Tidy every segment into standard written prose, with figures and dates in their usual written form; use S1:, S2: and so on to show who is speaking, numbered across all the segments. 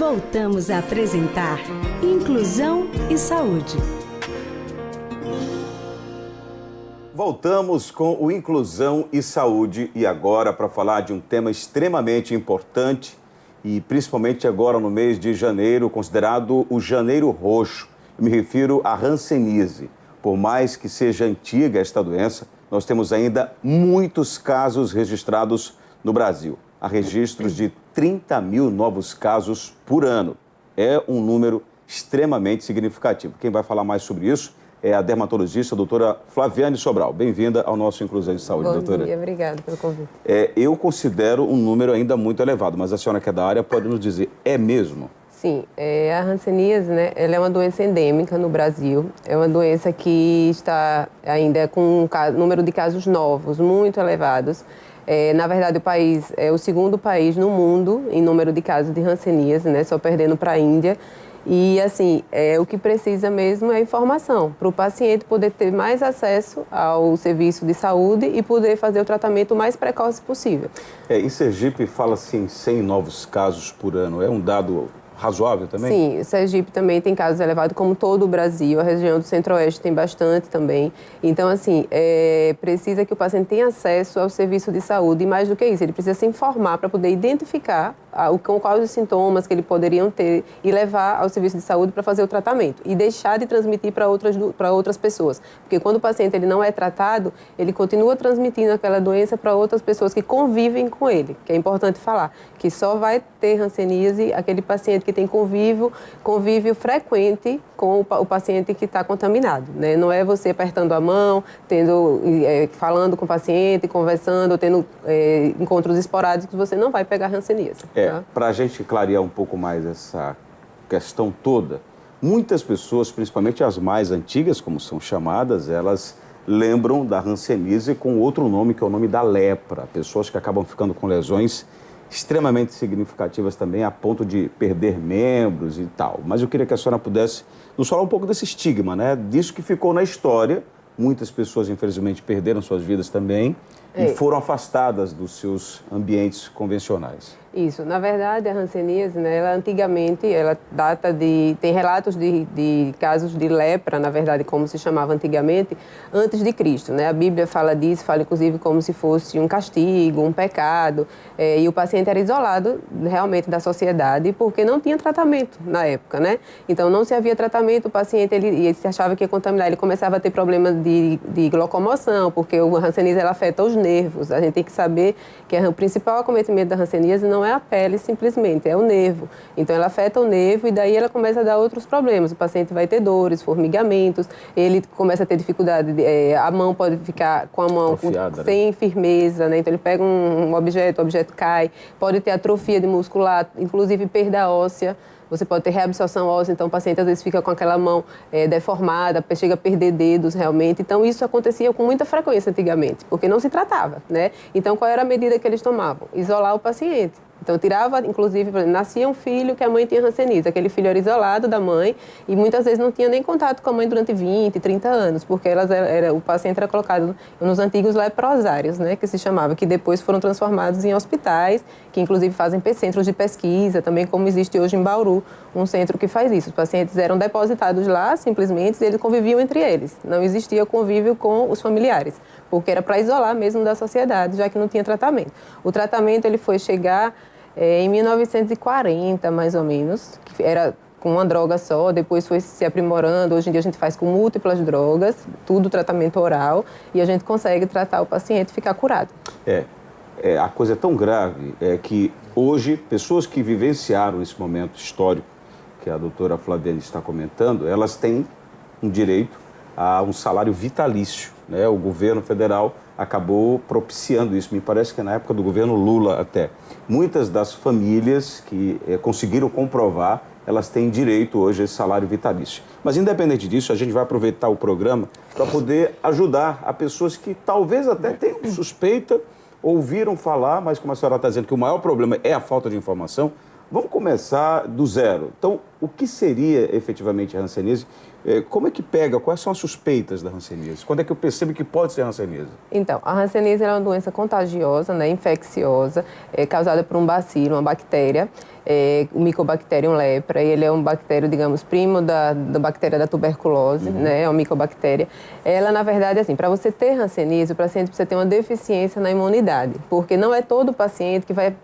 S1: Voltamos a apresentar Inclusão e Saúde.
S2: Voltamos com o Inclusão e Saúde e agora para falar de um tema extremamente importante e principalmente agora no mês de janeiro, considerado o Janeiro Roxo. Eu me refiro à hanseníase. Por mais que seja antiga esta doença, nós temos ainda muitos casos registrados no Brasil. Há registros de 30 mil novos casos por ano. É um número extremamente significativo. Quem vai falar mais sobre isso é a dermatologista, a doutora Flaviane Sobral. Bem-vinda ao nosso Inclusão e Saúde, doutora.
S3: Bom dia, obrigada pelo convite.
S2: Eu considero um número ainda muito elevado, mas a senhora que é da área pode nos dizer, é mesmo?
S3: Sim, a hanseníase, né, ela é uma doença endêmica no Brasil. É uma doença que está ainda com um número de casos novos muito elevados. Na verdade, o país é o segundo país no mundo em número de casos de hanseníase, né, só perdendo para a Índia. E, assim, o que precisa mesmo é informação, para o paciente poder ter mais acesso ao serviço de saúde e poder fazer o tratamento o mais precoce possível.
S2: Em Sergipe, fala-se em 100 novos casos por ano. É um dado razoável também?
S3: Sim, o Sergipe também tem casos elevados, como todo o Brasil. A região do Centro-Oeste tem bastante também. Então, assim, precisa que o paciente tenha acesso ao serviço de saúde. E mais do que isso, ele precisa se informar para poder identificar quais os sintomas que ele poderiam ter e levar ao serviço de saúde para fazer o tratamento. E deixar de transmitir para outras pessoas. Porque quando o paciente ele não é tratado, ele continua transmitindo aquela doença para outras pessoas que convivem com ele. Que é importante falar, que só vai ter hanseníase aquele paciente que tem convívio frequente com o paciente que está contaminado, né? Não é você apertando a mão, falando com o paciente, conversando, tendo encontros esporádicos, você não vai pegar hanseníase. Tá?
S2: Para a gente clarear um pouco mais essa questão toda, muitas pessoas, principalmente as mais antigas, como são chamadas, elas lembram da hanseníase com outro nome, que é o nome da lepra. Pessoas que acabam ficando com lesões extremamente significativas também, a ponto de perder membros e tal. Mas eu queria que a senhora pudesse nos falar um pouco desse estigma, né? Disso que ficou na história. Muitas pessoas, infelizmente, perderam suas vidas também e foram afastadas dos seus ambientes convencionais.
S3: Isso. Na verdade, a hanseníase, né, ela antigamente, tem relatos de casos de lepra, na verdade, como se chamava antigamente, antes de Cristo, né? A Bíblia fala disso, fala inclusive como se fosse um castigo, um pecado, e o paciente era isolado realmente da sociedade porque não tinha tratamento na época, né? Então, não se havia tratamento, o paciente, ele se achava que ia contaminar, ele começava a ter problemas de locomoção, porque a hanseníase, ela afeta os nervos. A gente tem que saber que o principal acometimento da hanseníase não é a pele simplesmente, é o nervo. Então ela afeta o nervo e daí ela começa a dar outros problemas. O paciente vai ter dores, formigamentos, ele começa a ter dificuldade, a mão pode ficar com a mão sem firmeza, né? Então ele pega um objeto, o objeto cai, pode ter atrofia de muscular, inclusive perda óssea. Você pode ter reabsorção óssea, então o paciente às vezes fica com aquela mão deformada, chega a perder dedos realmente. Então isso acontecia com muita frequência antigamente, porque não se tratava, né? Então qual era a medida que eles tomavam? Isolar o paciente. Então, tirava, inclusive, nascia um filho que a mãe tinha hanseníase. Aquele filho era isolado da mãe e muitas vezes não tinha nem contato com a mãe durante 20, 30 anos, porque o paciente era colocado nos antigos leprosários, né, que se chamava, que depois foram transformados em hospitais, que inclusive fazem centros de pesquisa, também como existe hoje em Bauru, um centro que faz isso. Os pacientes eram depositados lá, simplesmente, e eles conviviam entre eles. Não existia convívio com os familiares, porque era para isolar mesmo da sociedade, já que não tinha tratamento. O tratamento ele foi chegar em 1940, mais ou menos, que era com uma droga só, depois foi se aprimorando. Hoje em dia a gente faz com múltiplas drogas, tudo tratamento oral, e a gente consegue tratar o paciente e ficar curado.
S2: A coisa é tão grave que hoje pessoas que vivenciaram esse momento histórico que a doutora Flaviane está comentando, elas têm um direito a um salário vitalício, né? O governo federal acabou propiciando isso, me parece que na época do governo Lula até. Muitas das famílias que conseguiram comprovar, elas têm direito hoje a esse salário vitalício. Mas independente disso, a gente vai aproveitar o programa para poder ajudar a pessoas que talvez até tenham suspeita, ouviram falar, mas como a senhora está dizendo que o maior problema é a falta de informação, vamos começar do zero. Então, O que seria efetivamente a hanseníase? Como é que pega? Quais são as suspeitas da hanseníase? Quando é que eu percebo que pode ser hanseníase?
S3: Então, a hanseníase é uma doença contagiosa, né, infecciosa, causada por um bacilo, uma bactéria, o Mycobacterium lepra. Ele é um bactério, digamos, primo da bactéria da tuberculose, né, é uma micobactéria. Ela, na verdade, assim, para você ter hanseníase, o paciente precisa ter uma deficiência na imunidade, porque não é todo paciente que vai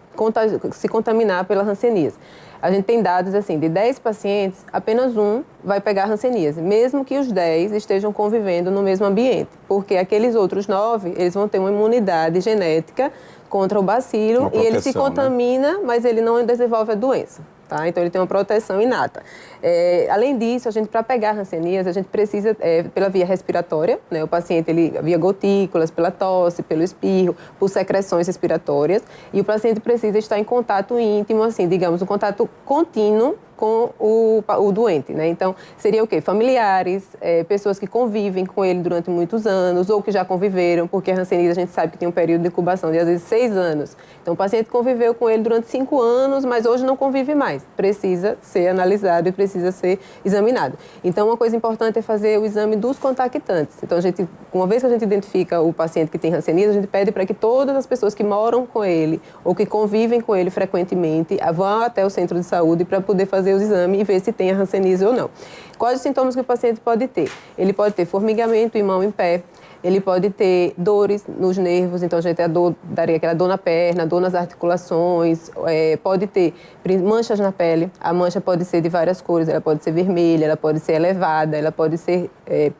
S3: se contaminar pela hanseníase. A gente tem dados assim, de 10 pacientes, apenas um vai pegar hanseníase, mesmo que os 10 estejam convivendo no mesmo ambiente, porque aqueles outros 9, eles vão ter uma imunidade genética contra o bacilo e ele se contamina, né? Mas ele não desenvolve a doença. Tá? Então, ele tem uma proteção inata. Além disso, para pegar hanseníase, a gente precisa, pela via respiratória, né? O paciente, via gotículas, pela tosse, pelo espirro, por secreções respiratórias, e o paciente precisa estar em contato íntimo, assim, digamos, um contato contínuo com o doente, né? Então, seria o quê? Familiares, pessoas que convivem com ele durante muitos anos ou que já conviveram, porque a hanseníase a gente sabe que tem um período de incubação de, às vezes, 6 anos. Então, o paciente conviveu com ele durante 5 anos, mas hoje não convive mais. Precisa ser analisado e precisa ser examinado. Então, uma coisa importante é fazer o exame dos contactantes. Então, uma vez que a gente identifica o paciente que tem hanseníase, a gente pede para que todas as pessoas que moram com ele ou que convivem com ele frequentemente vão até o centro de saúde para poder fazer os exames e ver se tem a hanseníase ou não. Quais os sintomas que o paciente pode ter? Ele pode ter formigamento em mão e em pé, ele pode ter dores nos nervos, então a gente daria aquela dor na perna, dor nas articulações, pode ter manchas na pele, a mancha pode ser de várias cores, ela pode ser vermelha, ela pode ser elevada, ela pode ser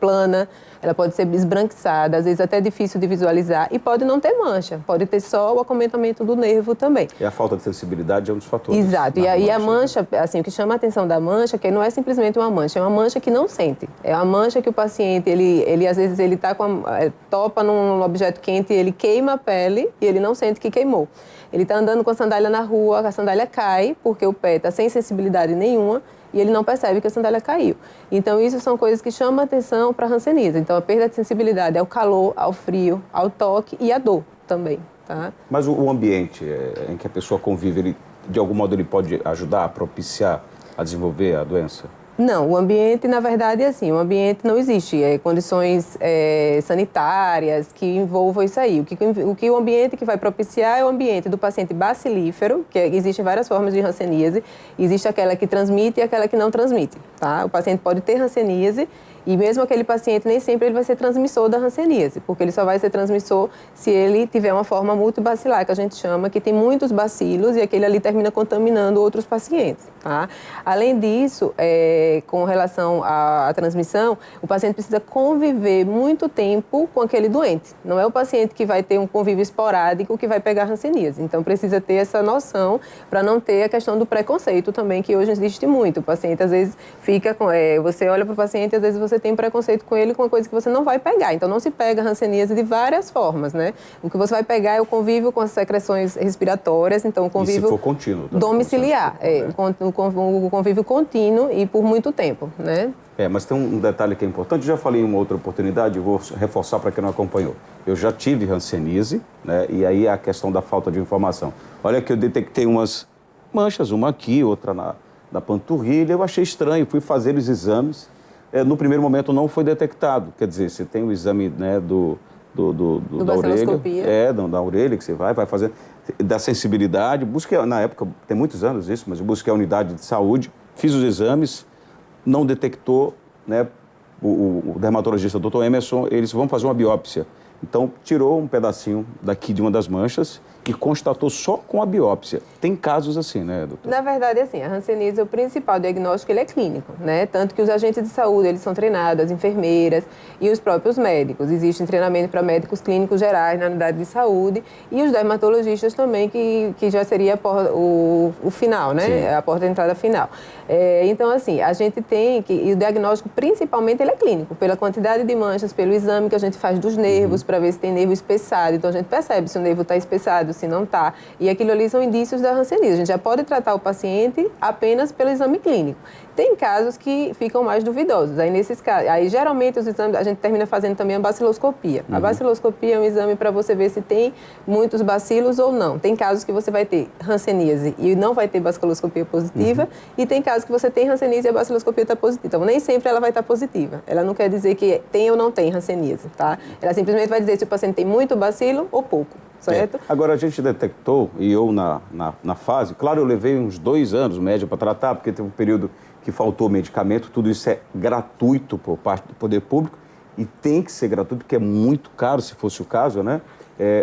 S3: plana, ela pode ser esbranquiçada, às vezes até difícil de visualizar, e pode não ter mancha, pode ter só o acometimento do nervo também.
S2: E a falta de sensibilidade é um dos fatores.
S3: Exato, e aí a mancha, assim, o que chama a atenção da mancha, é que não é simplesmente uma mancha, é uma mancha que não sente. É uma mancha que o paciente, ele às vezes, ele topa num objeto quente, ele queima a pele e ele não sente que queimou. Ele está andando com a sandália na rua, a sandália cai, porque o pé está sem sensibilidade nenhuma, e ele não percebe que a sandália caiu. Então, isso são coisas que chamam a atenção para a hanseníase. Então, a perda de sensibilidade ao calor, ao frio, ao toque e à dor também, tá?
S2: Mas o ambiente em que a pessoa convive, ele, de algum modo, ele pode ajudar a propiciar a desenvolver a doença?
S3: Não, o ambiente, na verdade, é assim, o ambiente não existe, condições sanitárias que envolvam isso aí. O ambiente que vai propiciar é o ambiente do paciente bacilífero, que existem várias formas de hanseníase, existe aquela que transmite e aquela que não transmite, tá? O paciente pode ter hanseníase e mesmo aquele paciente nem sempre ele vai ser transmissor da hanseníase, porque ele só vai ser transmissor se ele tiver uma forma multibacilar, que a gente chama, que tem muitos bacilos e aquele ali termina contaminando outros pacientes, tá? Além disso, com relação à transmissão, o paciente precisa conviver muito tempo com aquele doente. Não é o paciente que vai ter um convívio esporádico que vai pegar hanseníase. Então, precisa ter essa noção para não ter a questão do preconceito também, que hoje existe muito. O paciente, às vezes, fica com... você olha para o paciente e, às vezes, você tem preconceito com ele com uma coisa que você não vai pegar. Então, não se pega hanseníase de várias formas, né? O que você vai pegar é o convívio com as secreções respiratórias, então o convívio...
S2: E se for contínuo.
S3: Domiciliar, o convívio contínuo e por muito tempo, né?
S2: Mas tem um detalhe que é importante, eu já falei em uma outra oportunidade, vou reforçar para quem não acompanhou. Eu já tive hanseníase, né? E aí a questão da falta de informação. Olha que eu detectei umas manchas, uma aqui, outra na panturrilha, eu achei estranho, fui fazer os exames. No primeiro momento não foi detectado. Quer dizer, você tem o exame, né, da orelha. Da orelha que você vai fazer, da sensibilidade. Busquei, na época, tem muitos anos isso, mas eu busquei a unidade de saúde, fiz os exames, não detectou, né? O dermatologista, o Dr. Emerson, eles vão fazer uma biópsia. Então, tirou um pedacinho daqui de uma das manchas e constatou só com a biópsia. Tem casos assim, né, doutor?
S3: Na verdade, assim, a hanseníase, o principal diagnóstico, ele é clínico, né? Tanto que os agentes de saúde, eles são treinados, as enfermeiras e os próprios médicos. Existe treinamento para médicos clínicos gerais na unidade de saúde e os dermatologistas também, que já seria o final, né? Sim. A porta de entrada final. Então, assim, a gente tem que... E o diagnóstico, principalmente, ele é clínico, pela quantidade de manchas, pelo exame que a gente faz dos nervos, para ver se tem nervo espessado. Então, a gente percebe se o nervo está espessado, se não está. E aquilo ali são indícios da hanseníase. A gente já pode tratar o paciente apenas pelo exame clínico. Tem casos que ficam mais duvidosos. Aí, nesses casos, geralmente, os exames, a gente termina fazendo também a baciloscopia. A baciloscopia é um exame para você ver se tem muitos bacilos ou não. Tem casos que você vai ter hanseníase e não vai ter baciloscopia positiva, e tem casos que você tem hanseníase e a baciloscopia está positiva. Então, nem sempre ela vai estar positiva. Ela não quer dizer que tem ou não tem hanseníase, tá? Ela simplesmente vai dizer se o paciente tem muito bacilo ou pouco, certo?
S2: Agora, a gente detectou, e eu na fase, claro, eu levei uns 2 anos, média, para tratar, porque teve um período que faltou medicamento, tudo isso é gratuito por parte do poder público, e tem que ser gratuito, porque é muito caro, se fosse o caso, né?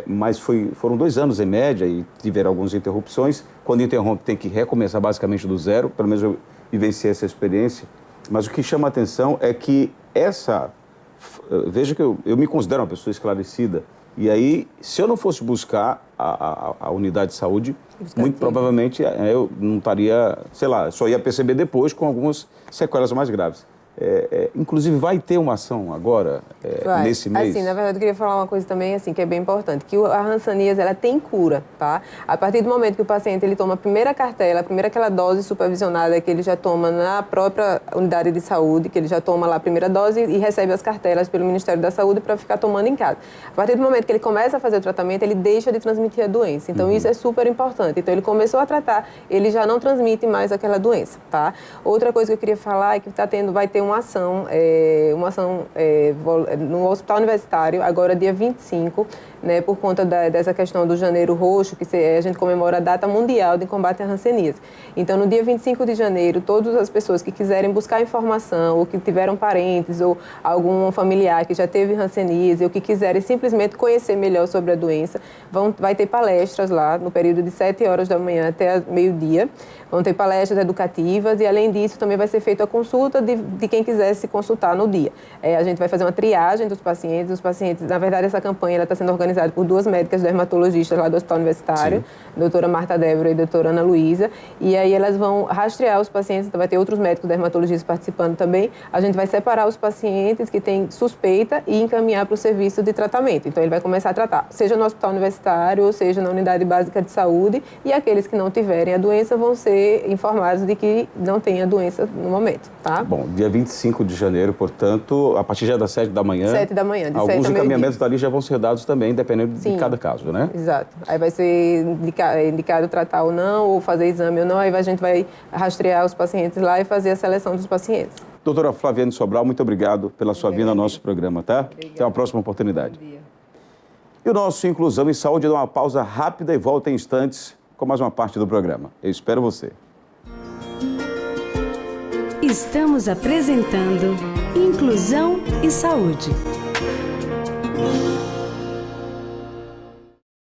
S2: Mas foram 2 anos em média e tiveram algumas interrupções. Quando interrompe, tem que recomeçar basicamente do zero, pelo menos eu vivenciei essa experiência. Mas o que chama a atenção é que veja que eu me considero uma pessoa esclarecida, e aí, se eu não fosse buscar a unidade de saúde, muito provavelmente eu não estaria, sei lá, só ia perceber depois com algumas sequelas mais graves. Inclusive, vai ter uma ação agora, nesse mês?
S3: Assim, na verdade, eu queria falar uma coisa também, assim, que é bem importante, que a hanseníase, ela tem cura, tá? A partir do momento que o paciente, ele toma a primeira cartela, aquela dose supervisionada que ele já toma na própria unidade de saúde, que ele já toma lá a primeira dose e recebe as cartelas pelo Ministério da Saúde para ficar tomando em casa. A partir do momento que ele começa a fazer o tratamento, ele deixa de transmitir a doença. Então, isso é super importante. Então, ele começou a tratar, ele já não transmite mais aquela doença, tá? Outra coisa que eu queria falar é que vai ter uma ação no Hospital Universitário, agora dia 25, né, por conta dessa questão do Janeiro Roxo, que a gente comemora a data mundial de combate à hanseníase. Então, no dia 25 de janeiro, todas as pessoas que quiserem buscar informação, ou que tiveram parentes, ou algum familiar que já teve hanseníase, ou que quiserem simplesmente conhecer melhor sobre a doença, vai ter palestras lá, no período de 7 horas da manhã até meio-dia. Vão ter palestras educativas e, além disso, também vai ser feita a consulta de quem quiser se consultar no dia. A gente vai fazer uma triagem dos pacientes. Os pacientes, na verdade, essa campanha está sendo organizada por 2 médicas dermatologistas lá do Hospital Universitário, a doutora Marta Débora e a doutora Ana Luísa. E aí elas vão rastrear os pacientes, então vai ter outros médicos dermatologistas participando também. A gente vai separar os pacientes que têm suspeita e encaminhar para o serviço de tratamento. Então, ele vai começar a tratar, seja no Hospital Universitário, ou seja na Unidade Básica de Saúde, e aqueles que não tiverem a doença vão ser informados de que não tem a doença no momento, tá?
S2: Bom, dia 25 de janeiro, portanto, a partir já das 7 da manhã.
S3: 7 da manhã, de 7
S2: alguns
S3: a
S2: encaminhamentos dali já vão ser dados também, dependendo de cada caso, né?
S3: Exato. Aí vai ser indicado tratar ou não, ou fazer exame ou não, aí a gente vai rastrear os pacientes lá e fazer a seleção dos pacientes.
S2: Doutora Flaviane Sobral, muito obrigado pela sua vinda ao nosso programa, tá? Obrigada. Até uma próxima oportunidade.
S3: Bom dia.
S2: E o nosso Inclusão e Saúde dá uma pausa rápida e volta em instantes com mais uma parte do programa. Eu espero você.
S1: Estamos apresentando Inclusão e Saúde.